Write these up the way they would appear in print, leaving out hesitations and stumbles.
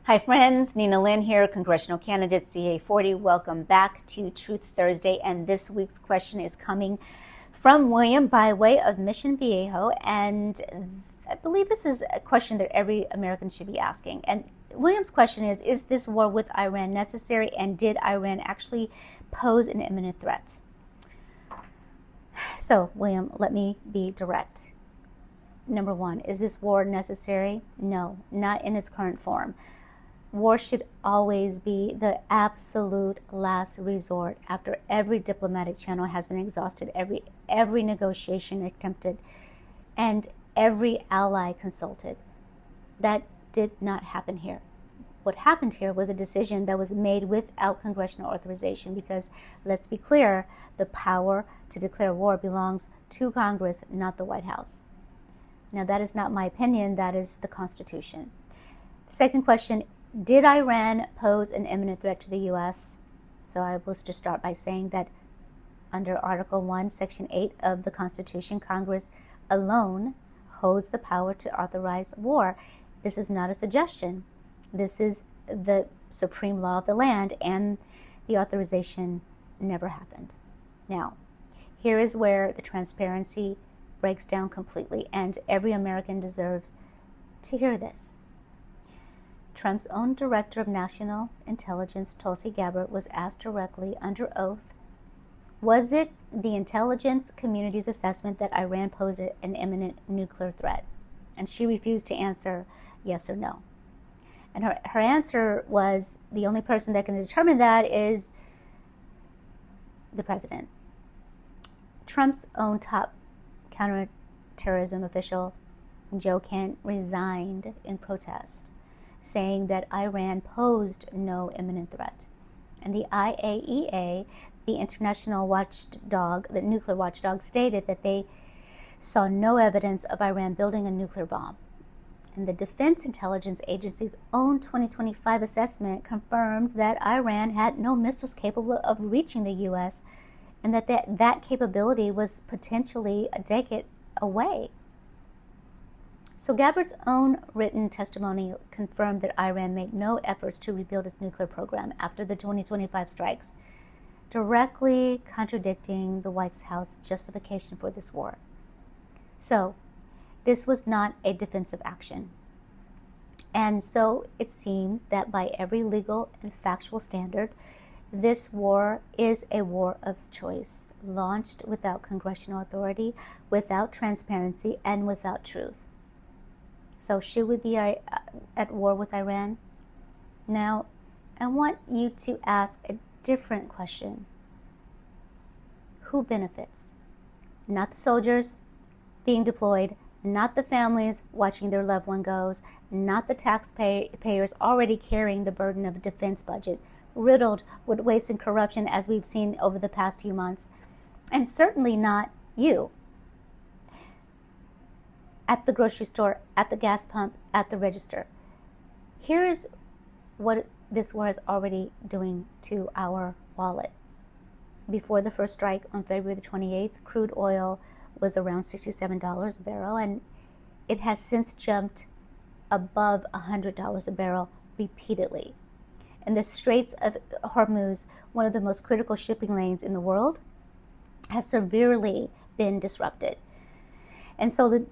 Hi friends, Ninalinh here, Congressional Candidate CA40. Welcome back to Truth Thursday, and this week's question is coming from William by way of Mission Viejo, and I believe this is a question that every American should be asking. And William's question is this war with Iran necessary, and did Iran actually pose an imminent threat? So, William, let me be direct. Number one, is this war necessary? No, not in its current form. War should always be the absolute last resort after every diplomatic channel has been exhausted, every negotiation attempted, and every ally consulted. That did not happen here. What happened here was a decision that was made without congressional authorization because, let's be clear, the power to declare war belongs to Congress, not the White House. Now, that is not my opinion. That is the Constitution. The second question, did Iran pose an imminent threat to the U.S.? So I was to start by saying that under Article 1, Section 8 of the Constitution, Congress alone holds the power to authorize war. This is not a suggestion. This is the supreme law of the land, and the authorization never happened. Now, here is where the transparency breaks down completely, and every American deserves to hear this. Trump's own Director of National Intelligence, Tulsi Gabbard, was asked directly under oath, was it the intelligence community's assessment that Iran posed an imminent nuclear threat? And she refused to answer yes or no. And her answer was, the only person that can determine that is the president. Trump's own top counterterrorism official, Joe Kent, resigned in protest, saying that Iran posed no imminent threat. And the IAEA, the international watchdog, the nuclear watchdog, stated that they saw no evidence of Iran building a nuclear bomb. And the Defense Intelligence Agency's own 2025 assessment confirmed that Iran had no missiles capable of reaching the U.S., and that capability was potentially a decade away. So Gabbard's own written testimony confirmed that Iran made no efforts to rebuild its nuclear program after the 2025 strikes, directly contradicting the White House justification for this war. So this was not a defensive action. And so it seems that by every legal and factual standard, this war is a war of choice, launched without congressional authority, without transparency, and without truth. So should we be at war with Iran? Now, I want you to ask a different question. Who benefits? Not the soldiers being deployed, not the families watching their loved one goes, not the taxpayers already carrying the burden of a defense budget, riddled with waste and corruption as we've seen over the past few months, and certainly not you. At the grocery store, at the gas pump, at the register. Here is what this war is already doing to our wallet. Before the first strike on February the 28th, crude oil was around $67 a barrel, and it has since jumped above $100 a barrel repeatedly. And the Straits of Hormuz, one of the most critical shipping lanes in the world, has severely been disrupted. And so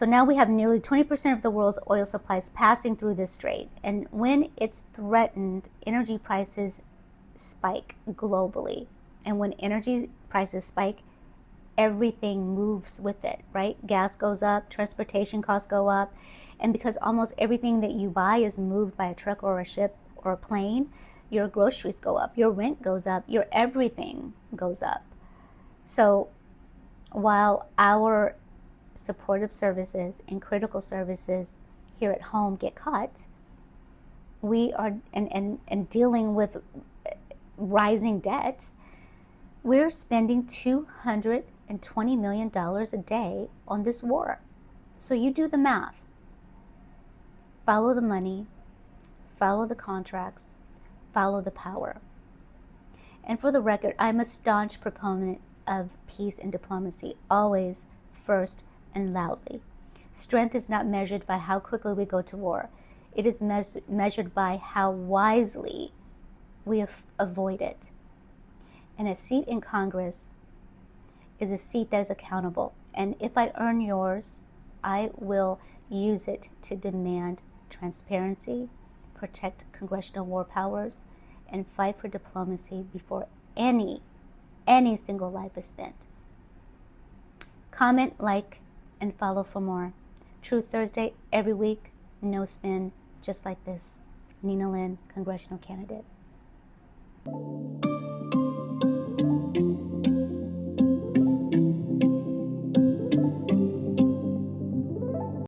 now we have nearly 20% of the world's oil supplies passing through this strait. And when it's threatened, energy prices spike globally. And when energy prices spike, everything moves with it, right? Gas goes up, transportation costs go up. And because almost everything that you buy is moved by a truck or a ship or a plane, your groceries go up, your rent goes up, your everything goes up. So while our supportive services and critical services here at home get cut, we are and dealing with rising debt, we're spending $220 million a day on this war. So you do the math. Follow the money, follow the contracts, follow the power. And for the record, I'm a staunch proponent of peace and diplomacy, always first and loudly. Strength is not measured by how quickly we go to war. It is measured by how wisely we avoid it. And a seat in Congress is a seat that is accountable. And if I earn yours, I will use it to demand transparency, protect congressional war powers, and fight for diplomacy before any single life is spent. Comment, like, and follow for more. Truth Thursday every week, no spin, just like this. Ninalinh, congressional candidate.